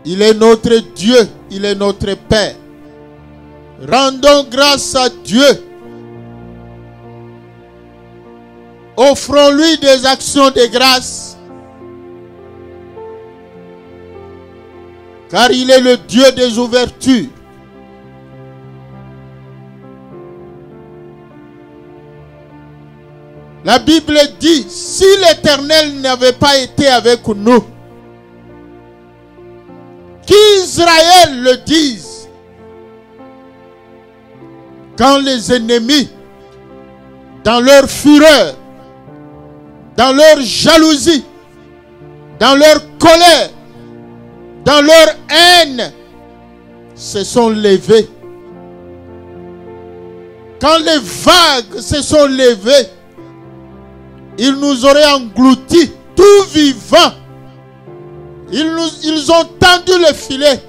Il est notre Dieu, il est notre Père. Rendons grâce à Dieu. Offrons-lui des actions de grâce. Car il est le Dieu des ouvertures. La Bible dit, si l'Éternel n'avait pas été avec nous, qu'Israël le dise, quand les ennemis, dans leur fureur, dans leur jalousie, dans leur colère, dans leur haine, se sont levés. Quand les vagues se sont levées, ils nous auraient engloutis, tout vivant. Ils ont tendu le filet.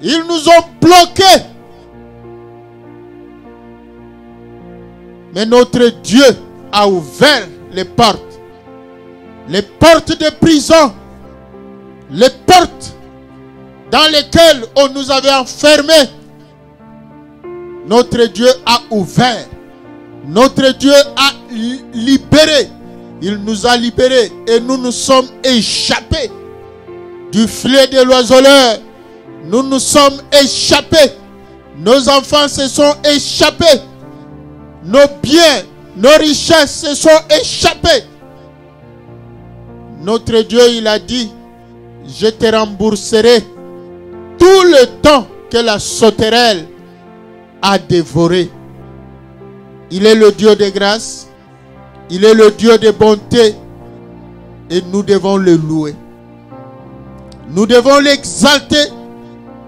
Ils nous ont bloqués. Mais notre Dieu a ouvert les portes. Les portes de prison. Les portes dans lesquelles on nous avait enfermés. Notre Dieu a ouvert. Notre Dieu a libéré. Il nous a libérés et nous nous sommes échappés du filet de l'oiseleur. Nous nous sommes échappés. Nos enfants se sont échappés. Nos biens, nos richesses se sont échappés. Notre Dieu, il a dit, je te rembourserai tout le temps que la sauterelle a dévoré. Il est le Dieu de grâce. Il est le Dieu de bonté. Et nous devons le louer. Nous devons l'exalter.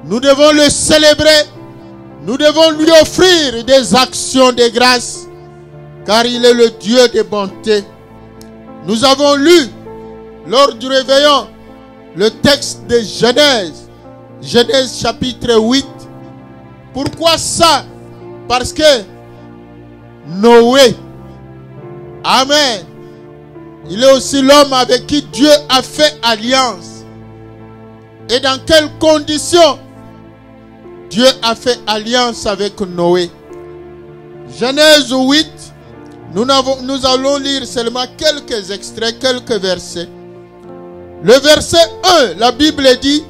Nous devons le célébrer. Nous devons lui offrir des actions de grâce. Car il est le Dieu de bonté. Nous avons lu lors du réveillon le texte de Genèse. Genèse chapitre 8. Pourquoi ça? Parce que Noé, amen, il est aussi l'homme avec qui Dieu a fait alliance. Et dans quelles conditions Dieu a fait alliance avec Noé? Genèse 8, nous allons lire seulement quelques extraits, quelques versets. Le verset 1, la Bible dit,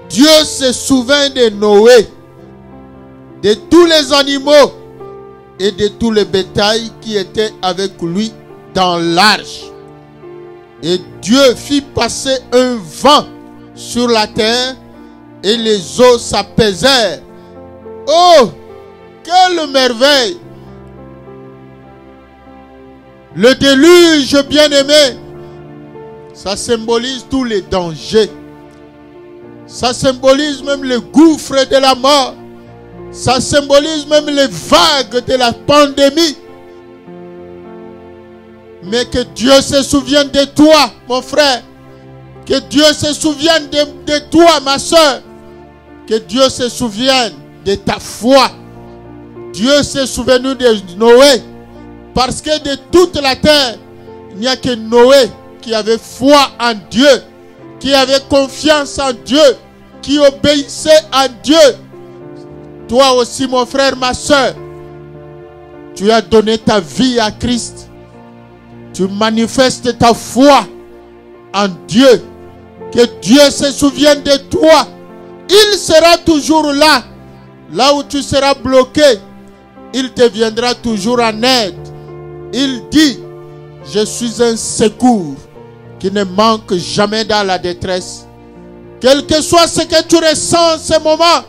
Dieu se souvint de Noé, de tous les animaux et de tout le bétail qui était avec lui dans l'arche. Et Dieu fit passer un vent sur la terre et les eaux s'apaisèrent. Oh, quelle merveille! Le déluge, bien-aimé, ça symbolise tous les dangers. Ça symbolise même le gouffre de la mort. Ça symbolise même les vagues de la pandémie. Mais que Dieu se souvienne de toi, mon frère. Que Dieu se souvienne de toi, ma soeur. Que Dieu se souvienne de ta foi. Dieu s'est souvenu de Noé. Parce que de toute la terre, il n'y a que Noé qui avait foi en Dieu, qui avait confiance en Dieu, qui obéissait à Dieu. Toi aussi, mon frère, ma soeur, tu as donné ta vie à Christ. Tu manifestes ta foi en Dieu. Que Dieu se souvienne de toi. Il sera toujours là. Là où tu seras bloqué, il te viendra toujours en aide. Il dit, je suis un secours qui ne manque jamais dans la détresse. Quel que soit ce que tu ressens en ce moment,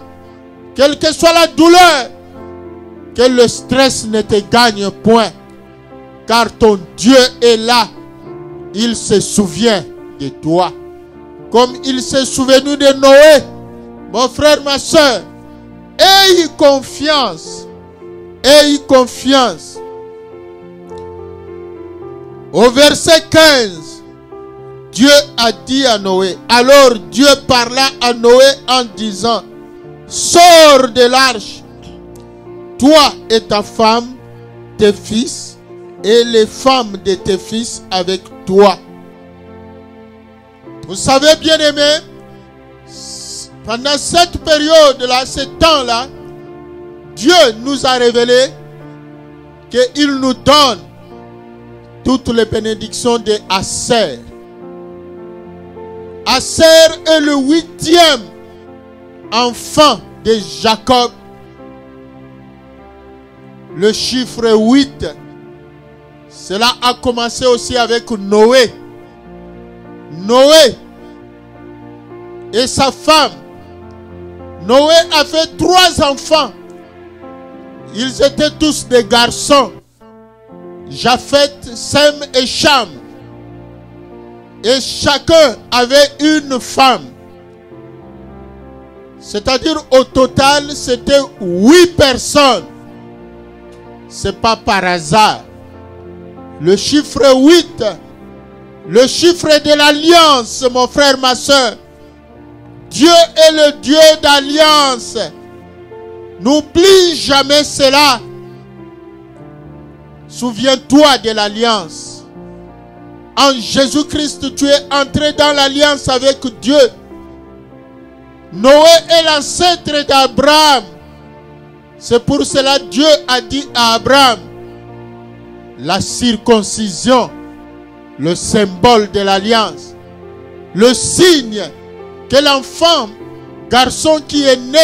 quelle que soit la douleur, que le stress ne te gagne point. Car ton Dieu est là. Il se souvient de toi. Comme il s'est souvenu de Noé. Mon frère, ma soeur, ayez confiance. Ayez confiance. Au verset 15, Dieu a dit à Noé. Alors Dieu parla à Noé en disant, sors de l'arche, toi et ta femme, tes fils, et les femmes de tes fils avec toi. Vous savez, bien-aimés, Pendant cette période-là, ce temps-là, Dieu nous a révélé qu'il nous donne toutes les bénédictions de Aser. Aser est le 8e enfant de Jacob. Le chiffre 8, cela a commencé aussi avec Noé. Noé et sa femme. Noé a fait 3 enfants. Ils étaient tous des garçons. Japheth, Sem et Cham. Et chacun avait une femme. C'est-à-dire au total, c'était 8 personnes. C'est pas par hasard. Le chiffre 8, le chiffre de l'alliance, mon frère, ma soeur. Dieu est le Dieu d'alliance. N'oublie jamais cela. Souviens-toi de l'alliance. En Jésus-Christ, tu es entré dans l'alliance avec Dieu. Noé est l'ancêtre d'Abraham. C'est pour cela que Dieu a dit à Abraham, la circoncision, le symbole de l'alliance, le signe que l'enfant, garçon qui est né,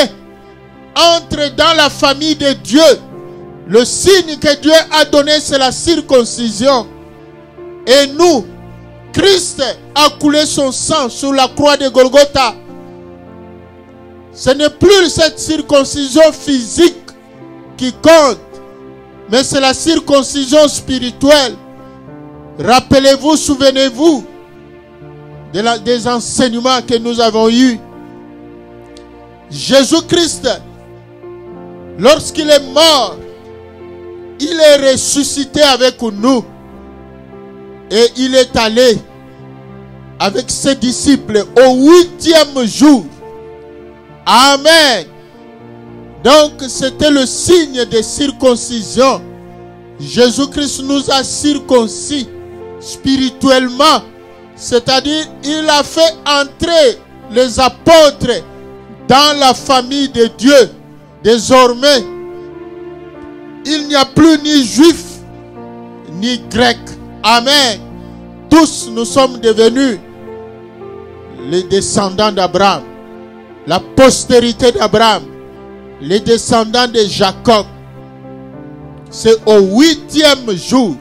entre dans la famille de Dieu. Le signe que Dieu a donné, c'est la circoncision. Et nous, Christ a coulé son sang sur la croix de Golgotha. Ce n'est plus cette circoncision physique qui compte, mais c'est la circoncision spirituelle. Rappelez-vous, souvenez-vous des enseignements que nous avons eus. Jésus-Christ, lorsqu'il est mort, il est ressuscité avec nous. Et il est allé avec ses disciples au 8e jour. Amen. Donc c'était le signe de circoncision. Jésus-Christ nous a circoncis spirituellement. C'est-à-dire, il a fait entrer les apôtres dans la famille de Dieu. Désormais, il n'y a plus ni juif, ni grec. Amen. Tous nous sommes devenus les descendants d'Abraham, la postérité d'Abraham, les descendants de Jacob. C'est au 8e jour.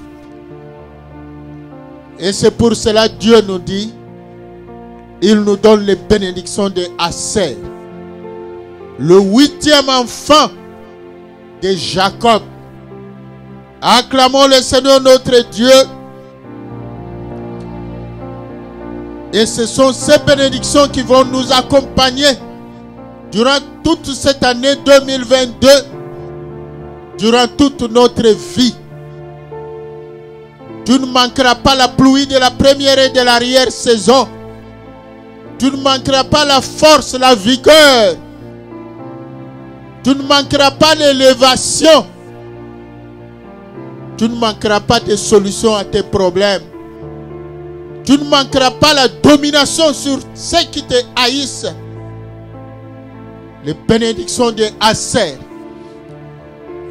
Et c'est pour cela que Dieu nous dit, il nous donne les bénédictions de Aser, le 8e enfant de Jacob. Acclamons le Seigneur notre Dieu. Et ce sont ces bénédictions qui vont nous accompagner durant toute cette année 2022, durant toute notre vie. Tu ne manqueras pas la pluie de la première et de l'arrière-saison. Tu ne manqueras pas la force, la vigueur. Tu ne manqueras pas l'élévation. Tu ne manqueras pas de solutions à tes problèmes. Tu ne manqueras pas la domination sur ceux qui te haïssent. Les bénédictions de Aser.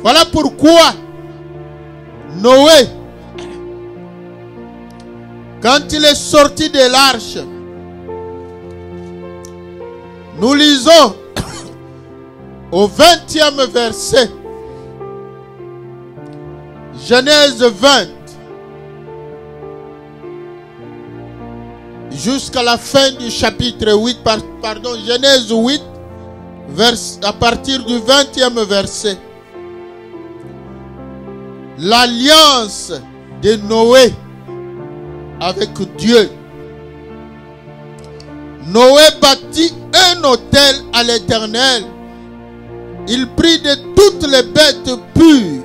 Voilà pourquoi Noé, quand il est sorti de l'arche, nous lisons au 20e verset, Genèse 20, jusqu'à la fin du chapitre 8, Genèse 8, à partir du 20e verset. L'alliance de Noé avec Dieu. Noé bâtit un autel à l'Éternel. Il prit de toutes les bêtes pures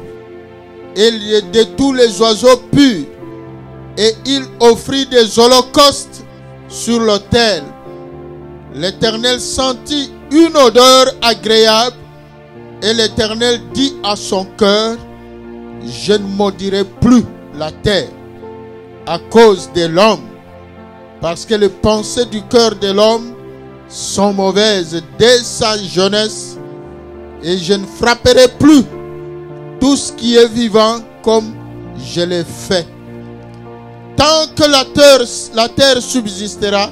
et de tous les oiseaux purs, et il offrit des holocaustes sur l'autel. L'Éternel sentit une odeur agréable, et l'Éternel dit à son cœur, je ne maudirai plus la terre à cause de l'homme, parce que les pensées du cœur de l'homme sont mauvaises dès sa jeunesse, et je ne frapperai plus tout ce qui est vivant comme je l'ai fait. Tant que la terre subsistera,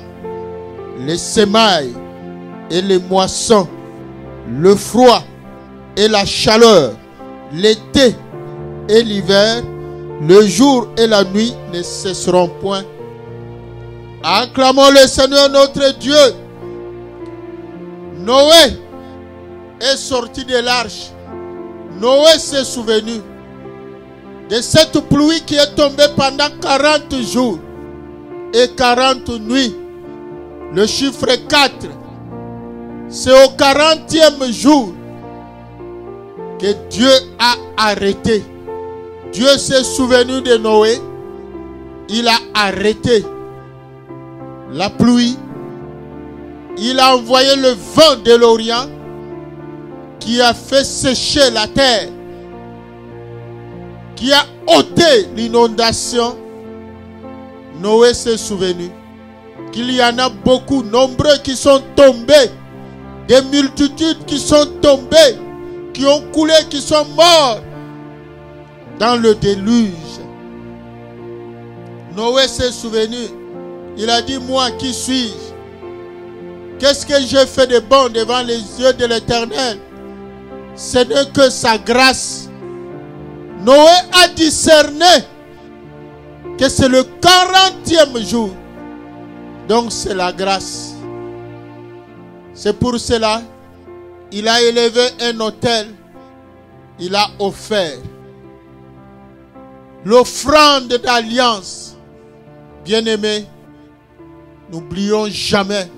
les semailles et les moissons, le froid et la chaleur, l'été et l'hiver, le jour et la nuit ne cesseront point. Acclamons le Seigneur notre Dieu. Noé est sorti de l'arche. Noé s'est souvenu de cette pluie qui est tombée pendant 40 jours et 40 nuits. Le chiffre 4, c'est au 40e jour que Dieu a arrêté. Dieu s'est souvenu de Noé. Il a arrêté la pluie. Il a envoyé le vent de l'Orient qui a fait sécher la terre, qui a ôté l'inondation. Noé s'est souvenu qu'il y en a beaucoup, nombreux qui sont tombés, des multitudes qui sont tombées, qui ont coulé, qui sont morts dans le déluge. Noé s'est souvenu. Il a dit, moi qui suis-je? Qu'est-ce que j'ai fait de bon devant les yeux de l'Éternel? Ce n'est que sa grâce. Noé a discerné que c'est le 40e jour. Donc c'est la grâce. C'est pour cela il a élevé un autel. Il a offert l'offrande d'alliance. Bien-aimés, n'oublions jamais,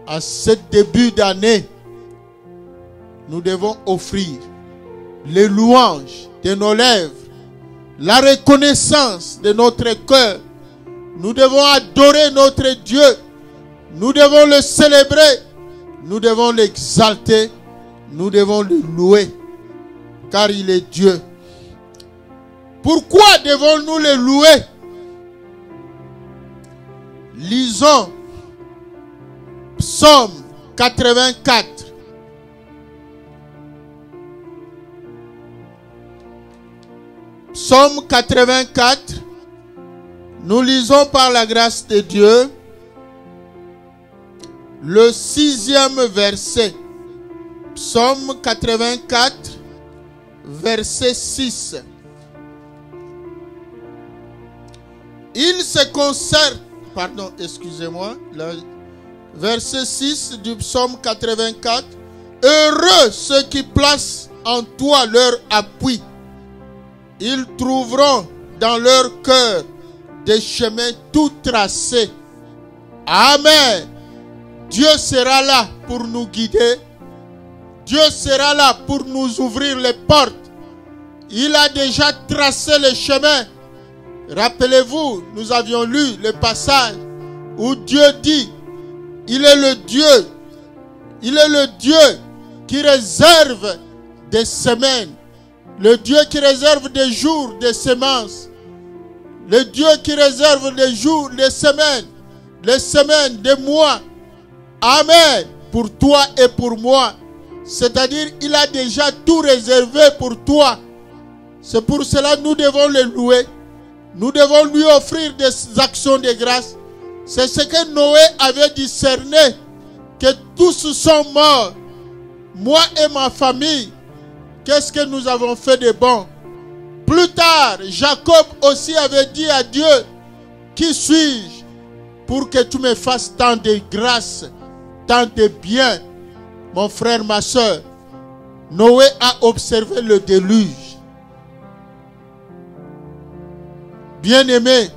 à ce début d'année, nous devons offrir les louanges de nos lèvres, la reconnaissance de notre cœur. Nous devons adorer notre Dieu. Nous devons le célébrer. Nous devons l'exalter. Nous devons le louer. Car il est Dieu. Pourquoi devons-nous le louer? Lisons Psaume 84. Psaume 84. Nous lisons par la grâce de Dieu le 6e verset. Psaume 84, verset 6. Il se concerte, pardon, excusez-moi, verset 6 du psaume 84. Heureux ceux qui placent en toi leur appui. Ils trouveront dans leur cœur des chemins tout tracés. Amen. Dieu sera là pour nous guider. Dieu sera là pour nous ouvrir les portes. Il a déjà tracé le chemin. Rappelez-vous, nous avions lu le passage où Dieu dit, il est le Dieu. Il est le Dieu qui réserve des semaines. Le Dieu qui réserve des jours de semences. Le Dieu qui réserve des jours, des semaines. Les semaines, des mois. Amen. Pour toi et pour moi. C'est-à-dire, il a déjà tout réservé pour toi. C'est pour cela que nous devons le louer. Nous devons lui offrir des actions de grâce. C'est ce que Noé avait discerné. Que tous sont morts. Moi et ma famille. Qu'est-ce que nous avons fait de bon? Plus tard, Jacob aussi avait dit à Dieu, qui suis-je pour que tu me fasses tant de grâce, tant de bien? Mon frère, ma soeur, Noé a observé le déluge. Bien-aimés,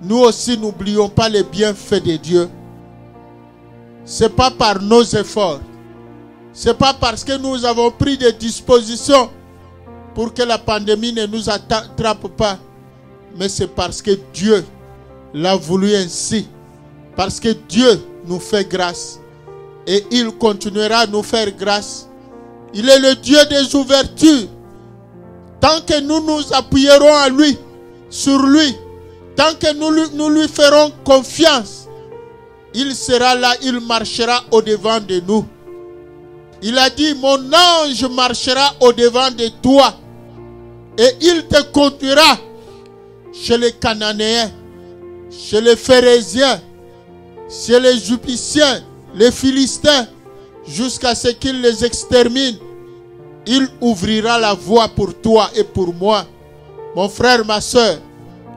nous aussi n'oublions pas les bienfaits de Dieu. Ce n'est pas par nos efforts. Ce n'est pas parce que nous avons pris des dispositions pour que la pandémie ne nous attrape pas. Mais c'est parce que Dieu l'a voulu ainsi. Parce que Dieu nous fait grâce. Et il continuera à nous faire grâce. Il est le Dieu des ouvertures. Tant que nous nous appuierons à lui, sur lui, tant que nous lui ferons confiance, il sera là, il marchera au-devant de nous. Il a dit, mon ange marchera au-devant de toi et il te conduira chez les Cananéens, chez les Phérésiens, chez les Jupiciens, les Philistins, jusqu'à ce qu'il les extermine. Il ouvrira la voie pour toi et pour moi. Mon frère, ma soeur,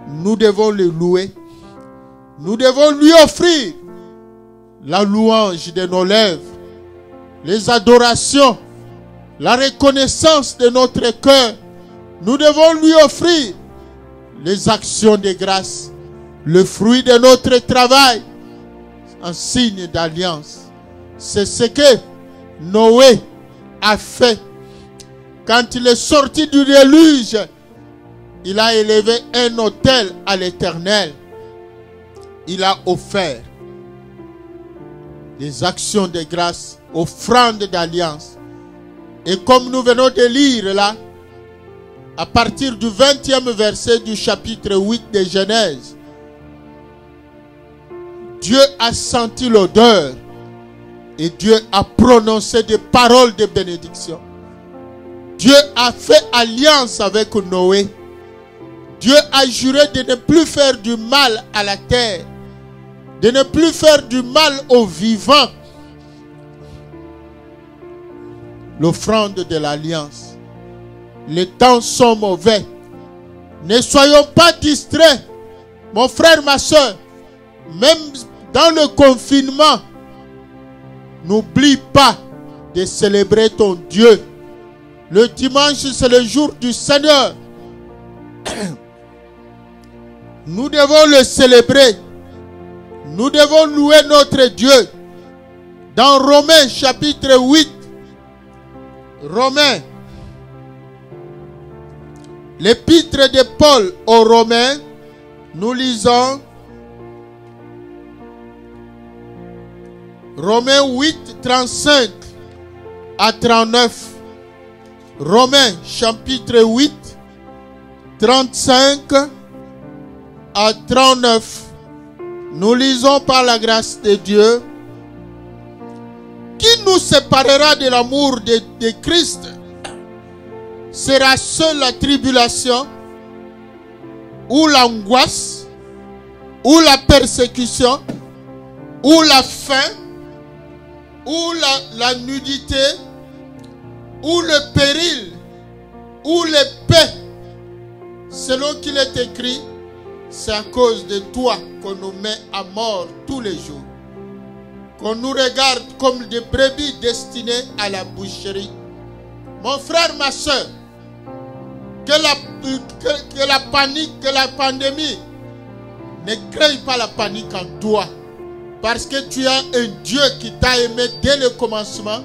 nous devons le louer. Nous devons lui offrir la louange de nos lèvres, les adorations, la reconnaissance de notre cœur. Nous devons lui offrir les actions de grâce, le fruit de notre travail, en signe d'alliance. C'est ce que Noé a fait. Quand il est sorti du déluge, il a élevé un autel à l'Éternel. Il a offert des actions de grâce, offrandes d'alliance. Et comme nous venons de lire là, à partir du 20e verset du chapitre 8 de Genèse, Dieu a senti l'odeur et Dieu a prononcé des paroles de bénédiction. Dieu a fait alliance avec Noé. Dieu a juré de ne plus faire du mal à la terre, de ne plus faire du mal aux vivants. L'offrande de l'alliance. Les temps sont mauvais. Ne soyons pas distraits. Mon frère, ma soeur, même dans le confinement, n'oublie pas de célébrer ton Dieu. Le dimanche, c'est le jour du Seigneur. Nous devons le célébrer. Nous devons louer notre Dieu. Dans Romains chapitre 8, Romains, l'épître de Paul aux Romains, nous lisons Romains 8, 35 à 39. Romains chapitre 8, 35 à 39. Nous lisons par la grâce de Dieu. Qui nous séparera de l'amour de Christ? Sera-ce la tribulation, ou l'angoisse, ou la persécution, ou la faim, ou la nudité, ou le péril, ou l'épée? Selon qu'il est écrit, c'est à cause de toi qu'on nous met à mort tous les jours, qu'on nous regarde comme des brebis destinées à la boucherie. Mon frère, ma soeur, que la panique, que la pandémie, ne crée pas la panique en toi, parce que tu as un Dieu qui t'a aimé dès le commencement.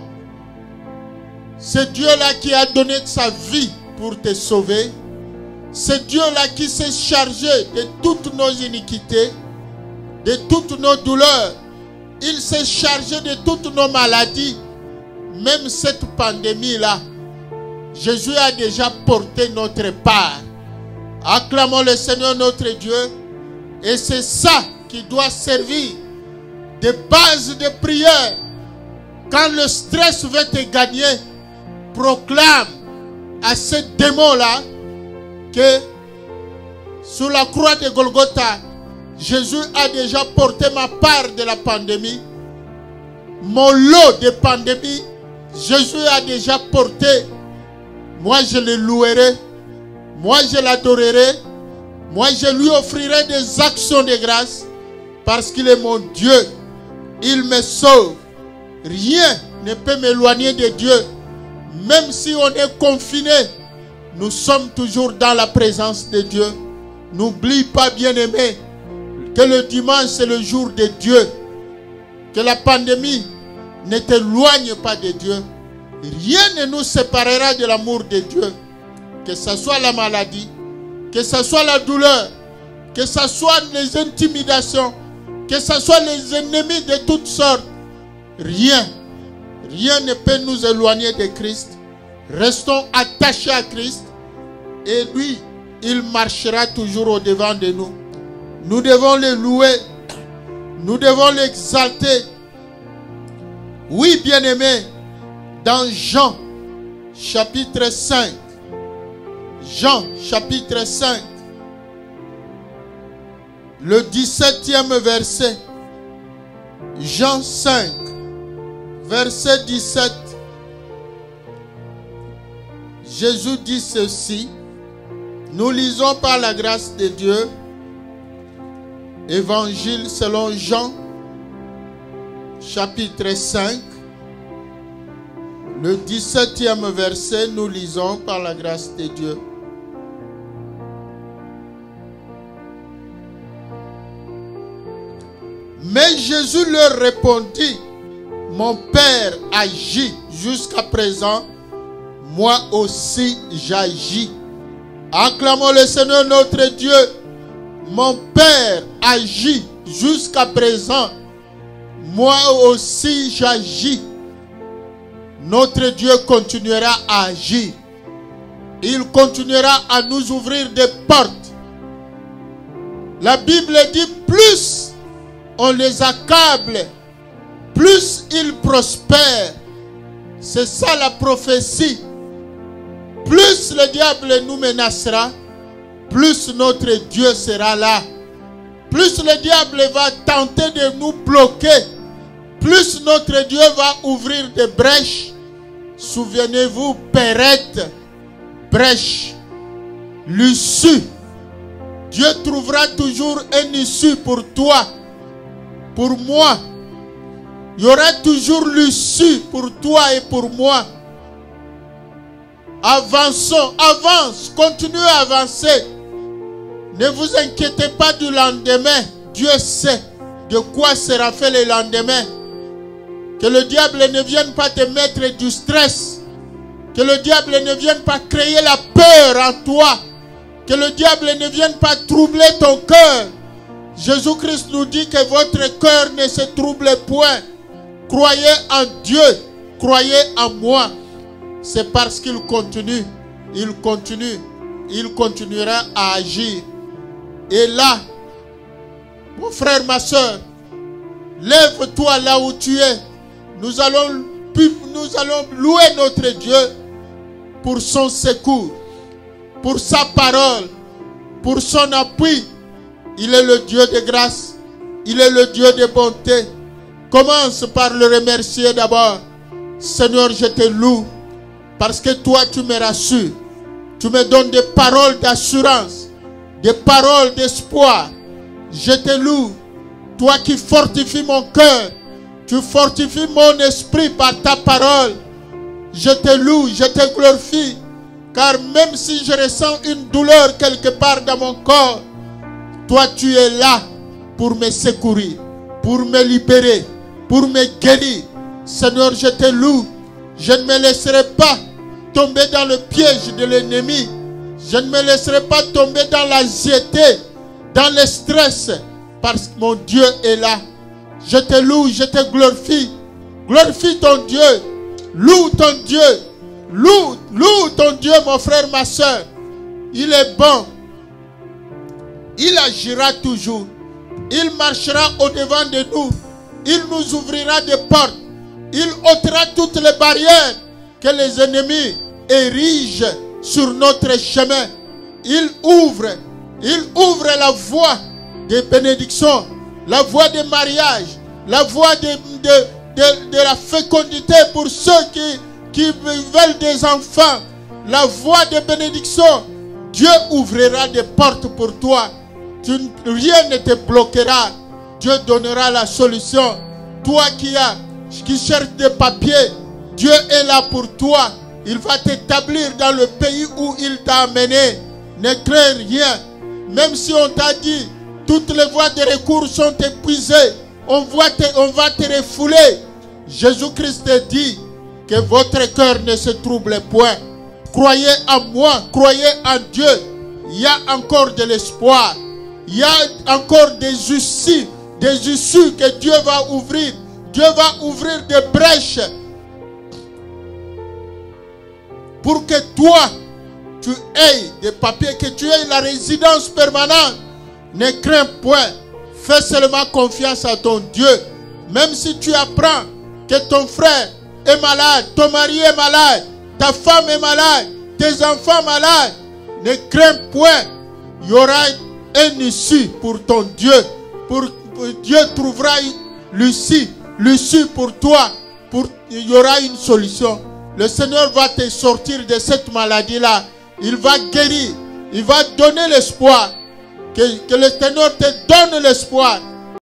Ce Dieu-là qui a donné sa vie pour te sauver. Ce Dieu-là qui s'est chargé de toutes nos iniquités, de toutes nos douleurs. Il s'est chargé de toutes nos maladies. Même cette pandémie-là, Jésus a déjà porté notre part. Acclamons le Seigneur notre Dieu. Et c'est ça qui doit servir de base de prière. Quand le stress veut te gagner, proclame à ce démon-là que sur la croix de Golgotha, Jésus a déjà porté ma part de la pandémie. Mon lot de pandémie, Jésus a déjà porté. Moi, je le louerai. Moi, je l'adorerai. Moi, je lui offrirai des actions de grâce parce qu'il est mon Dieu. Il me sauve. Rien ne peut m'éloigner de Dieu. Même si on est confiné, nous sommes toujours dans la présence de Dieu. N'oublie pas, bien-aimé, que le dimanche, c'est le jour de Dieu. Que la pandémie ne t'éloigne pas de Dieu. Rien ne nous séparera de l'amour de Dieu. Que ce soit la maladie, que ce soit la douleur, que ce soit les intimidations, que ce soit les ennemis de toutes sortes. Rien ne peut nous éloigner de Christ. Restons attachés à Christ et lui, il marchera toujours au-devant de nous. Nous devons le louer. Nous devons l'exalter. Oui, bien-aimé, dans Jean, chapitre 5. Jean, chapitre 5. Le 17e verset. Jean 5, verset 17. Jésus dit ceci. Nous lisons par la grâce de Dieu. Évangile selon Jean, chapitre 5. Le 17e verset, nous lisons par la grâce de Dieu. Mais Jésus leur répondit, mon Père agit jusqu'à présent, moi aussi j'agis. Acclamons le Seigneur notre Dieu. Mon Père agit jusqu'à présent, moi aussi j'agis. Notre Dieu continuera à agir. Il continuera à nous ouvrir des portes. La Bible dit, plus on les accable, plus ils prospèrent. C'est ça la prophétie. Plus le diable nous menacera, plus notre Dieu sera là. Plus le diable va tenter de nous bloquer, plus notre Dieu va ouvrir des brèches. Souvenez-vous, Pérette, brèche, l'issue. Dieu trouvera toujours un issue pour toi, pour moi. Il y aura toujours l'issue pour toi et pour moi. Avançons, avance, continuez à avancer. Ne vous inquiétez pas du lendemain. Dieu sait de quoi sera fait le lendemain. Que le diable ne vienne pas te mettre du stress. Que le diable ne vienne pas créer la peur en toi. Que le diable ne vienne pas troubler ton cœur. Jésus-Christ nous dit que votre cœur ne se trouble point. Croyez en Dieu, croyez en moi. C'est parce qu'il continue, il continuera à agir. Et là, mon frère, ma soeur, lève-toi là où tu es. Nous allons louer notre Dieu pour son secours, pour sa parole, pour son appui. Il est le Dieu de grâce, il est le Dieu de bonté. Commence par le remercier d'abord. Seigneur, je te loue parce que toi tu me rassures. Tu me donnes des paroles d'assurance, des paroles d'espoir. Je te loue, toi qui fortifies mon cœur. Tu fortifies mon esprit par ta parole. Je te loue, je te glorifie. Car même si je ressens une douleur quelque part dans mon corps, toi tu es là pour me secourir, pour me libérer, pour me guérir. Seigneur, je te loue. Je ne me laisserai pas tomber dans le piège de l'ennemi. Je ne me laisserai pas tomber dans l'anxiété, dans le stress, parce que mon Dieu est là. Je te loue, je te glorifie. Glorifie ton Dieu. Loue ton Dieu. Loue ton Dieu, mon frère, ma soeur. Il est bon. Il agira toujours. Il marchera au-devant de nous. Il nous ouvrira des portes. Il ôtera toutes les barrières que les ennemis érigent sur notre chemin. Il ouvre la voie des bénédictions, la voie des mariages, la voie de la fécondité pour ceux qui veulent des enfants, la voie des bénédictions. Dieu ouvrira des portes pour toi. Rien ne te bloquera. Dieu donnera la solution. Toi qui cherches des papiers, Dieu est là pour toi. Il va t'établir dans le pays où il t'a amené. Ne crains rien. Même si on t'a dit, toutes les voies de recours sont épuisées, on va te refouler. Jésus-Christ te dit que votre cœur ne se trouble point. Croyez en moi, croyez en Dieu. Il y a encore de l'espoir. Il y a encore des issues que Dieu va ouvrir. Dieu va ouvrir des brèches pour que toi, tu aies des papiers, que tu aies la résidence permanente. Ne crains point. Fais seulement confiance à ton Dieu. Même si tu apprends que ton frère est malade, ton mari est malade, ta femme est malade, tes enfants malades, ne crains point. Il y aura une issue pour ton Dieu. Dieu trouvera l'issue pour toi. Il y aura une solution. Le Seigneur va te sortir de cette maladie-là. Il va guérir. Il va donner l'espoir. Que le Seigneur te donne l'espoir.